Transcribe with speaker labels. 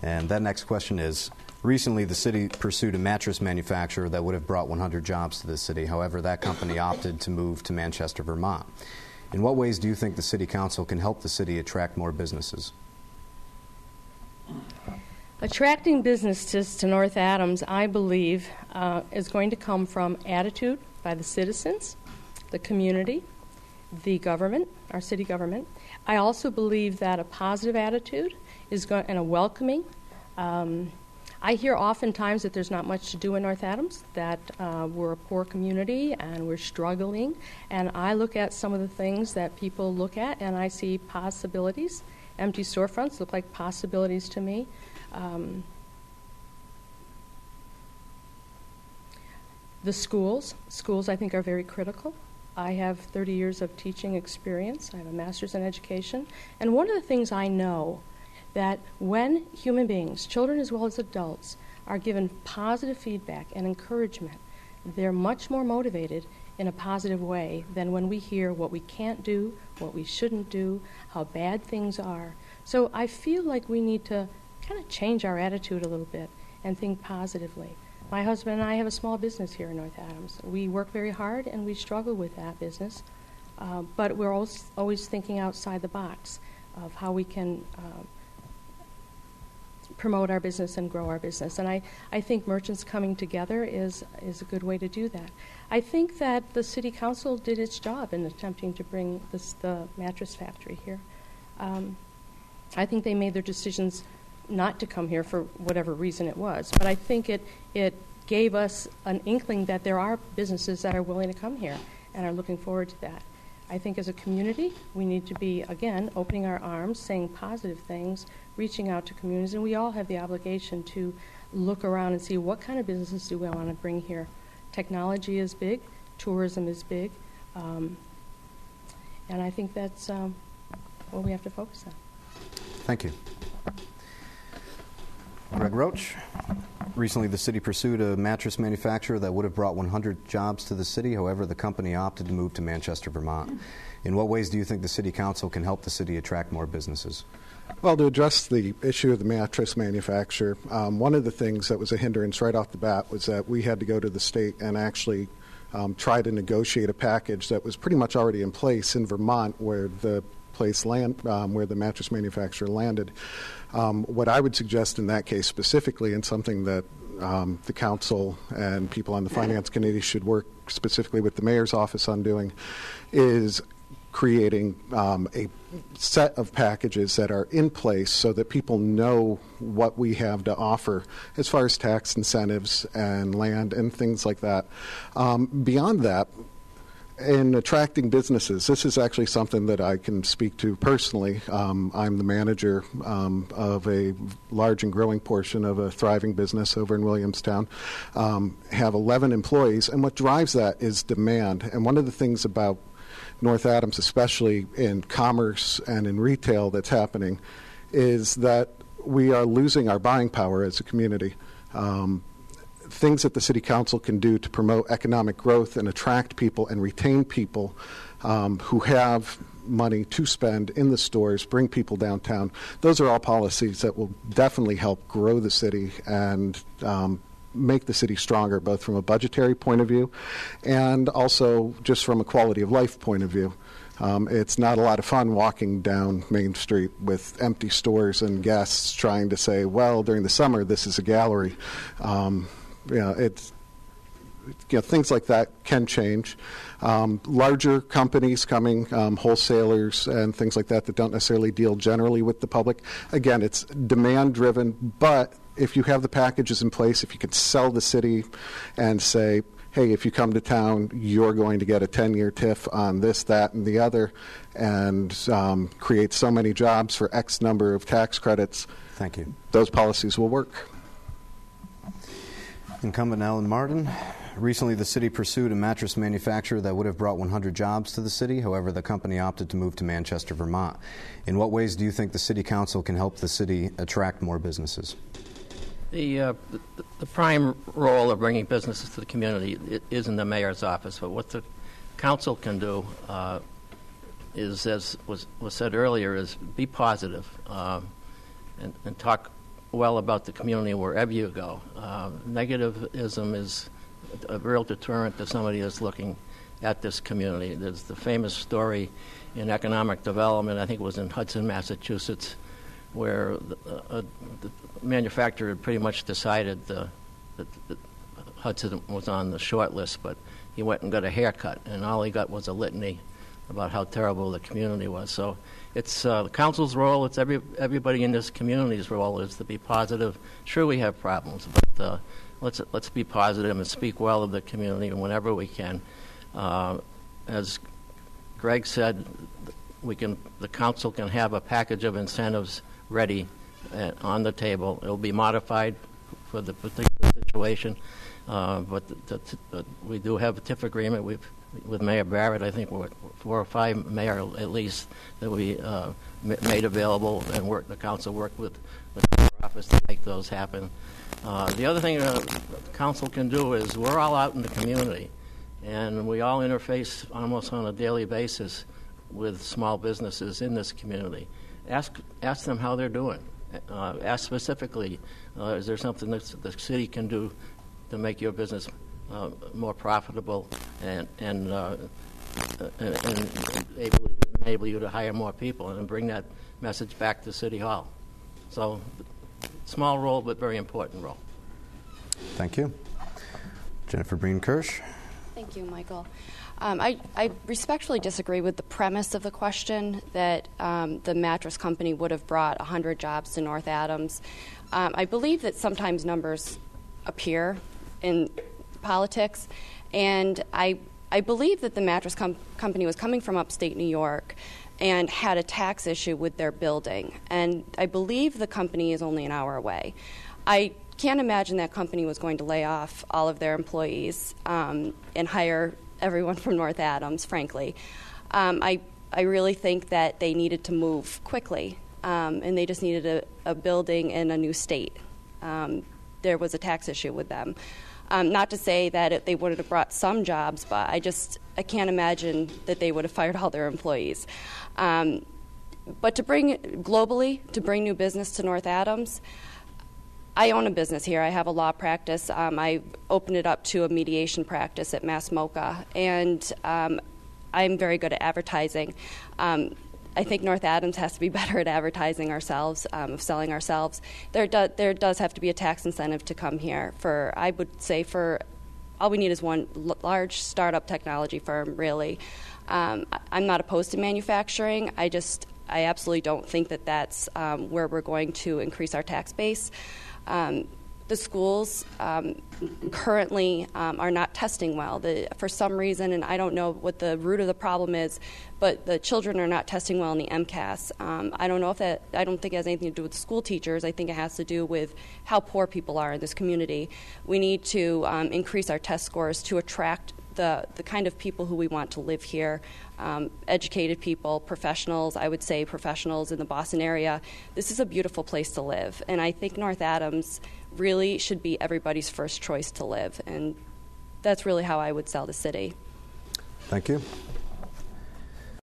Speaker 1: And that next question is, recently the city pursued a mattress manufacturer that would have brought 100 jobs to the city. However, that company opted to move to Manchester, Vermont. In what ways do you think the City Council can help the city attract more businesses?
Speaker 2: Attracting businesses to North Adams, I believe, is going to come from attitude by the citizens, the community, the government, our city government. I also believe that a positive attitude is and a welcoming. I hear oftentimes that there's not much to do in North Adams, that we're a poor community and we're struggling. And I look at some of the things that people look at and I see possibilities. Empty storefronts look like possibilities to me. The schools I think are very critical. I have 30 years of teaching experience. I have a master's in education. And one of the things I know that when human beings, children as well as adults, are given positive feedback and encouragement, they're much more motivated in a positive way than when we hear what we can't do, what we shouldn't do, how bad things are. So I feel like we need to kind of change our attitude a little bit and think positively. My husband and I have a small business here in North Adams. We work very hard and we struggle with that business, but we're always thinking outside the box of how we can promote our business and grow our business. And I think merchants coming together is a good way to do that. I think that the City Council did its job in attempting to bring the mattress factory here. I think they made their decisions not to come here for whatever reason it was, but I think it gave us an inkling that there are businesses that are willing to come here and are looking forward to that. I think as a community, we need to be, again, opening our arms, saying positive things, reaching out to communities, and we all have the obligation to look around and see what kind of businesses do we want to bring here. Technology is big, tourism is big, and I think that's what we have to focus on.
Speaker 1: Thank you. Greg Roach. Recently, the city pursued a mattress manufacturer that would have brought 100 jobs to the city. However, the company opted to move to Manchester, Vermont. In what ways do you think the City Council can help the city attract more businesses?
Speaker 3: Well, to address the issue of the mattress manufacturer, one of the things that was a hindrance right off the bat was that we had to go to the state and actually try to negotiate a package that was pretty much already in place in Vermont where the where the mattress manufacturer landed. What I would suggest in that case specifically, and something that the council and people on the finance committee should work specifically with the mayor's office on doing, is creating a set of packages that are in place so that people know what we have to offer as far as tax incentives and land and things like that. Beyond that, in attracting businesses, this is actually something that I can speak to personally. I'm the manager of a large and growing portion of a thriving business over in Williamstown. Have 11 employees, and what drives that is demand. And one of the things about North Adams, especially in commerce and in retail that's happening, is that we are losing our buying power as a community. Things that the City Council can do to promote economic growth and attract people and retain people who have money to spend in the stores, bring people downtown. Those are all policies that will definitely help grow the city and make the city stronger, both from a budgetary point of view and also just from a quality of life point of view. It's not a lot of fun walking down Main Street with empty stores and guests trying to say, well, during the summer, this is a gallery. Things like that can change. Larger companies coming, wholesalers and things like that don't necessarily deal generally with the public. Again, it's demand-driven, but if you have the packages in place, if you could sell the city and say, hey, if you come to town, you're going to get a 10-year TIF on this, that, and the other, and create so many jobs for X number of tax credits.
Speaker 1: Thank you.
Speaker 3: Those policies will work.
Speaker 1: Incumbent Alan Martin. Recently, the city pursued a mattress manufacturer that would have brought 100 jobs to the city. However, the company opted to move to Manchester, Vermont. In what ways do you think the City Council can help the city attract more businesses?
Speaker 4: The prime role of bringing businesses to the community is in the mayor's office. But what the council can do is, as was said earlier, is be positive and talk well about the community wherever you go. Negativism is a real deterrent to somebody that's looking at this community. There's the famous story in economic development, I think it was in Hudson, Massachusetts, where the manufacturer had pretty much decided that Hudson was on the short list, but he went and got a haircut, and all he got was a litany about how terrible the community was. So it's the council's role, it's everybody in this community's role is to be positive. Sure, we have problems, but let's be positive and speak well of the community whenever we can. As Greg said, the council can have a package of incentives ready on the table. It'll be modified for the particular situation, but we do have a TIF agreement with Mayor Barrett. I think we're 4 or 5 mayor at least that we made available, and the council worked with the office to make those happen. The other thing the council can do is we're all out in the community, and we all interface almost on a daily basis with small businesses in this community. Ask them how they're doing. Ask specifically, is there something that the city can do to make your business more profitable and enable you to hire more people and bring that message back to City Hall. So, small role, but very important role.
Speaker 1: Thank you. Jennifer Breen-Kirsch.
Speaker 5: Thank you, Michael. I respectfully disagree with the premise of the question that the mattress company would have brought 100 jobs to North Adams. I believe that sometimes numbers appear in politics, and I believe that the mattress company was coming from upstate New York and had a tax issue with their building, and I believe the company is only an hour away. I can't imagine that company was going to lay off all of their employees and hire everyone from North Adams, frankly. I really think that they needed to move quickly, and they just needed a building in a new state. There was a tax issue with them. Not to say that they would have brought some jobs, but I can't imagine that they would have fired all their employees. But to bring new business to North Adams, I own a business here. I have a law practice. I opened it up to a mediation practice at Mass MoCA, and I'm very good at advertising. I think North Adams has to be better at advertising ourselves, of selling ourselves. There does have to be a tax incentive to come here. I would say all we need is one large startup technology firm, really. I'm not opposed to manufacturing. I absolutely don't think that that's where we're going to increase our tax base. The schools currently are not testing well. For some reason, and I don't know what the root of the problem is, but the children are not testing well in the MCAS. I don't think it has anything to do with school teachers. I think it has to do with how poor people are in this community. We need to increase our test scores to attract the kind of people who we want to live here, educated people, professionals. I would say professionals in the Boston area. This is a beautiful place to live, and I think North Adams really should be everybody's first choice to live, and that's really how I would sell the city.
Speaker 1: Thank you.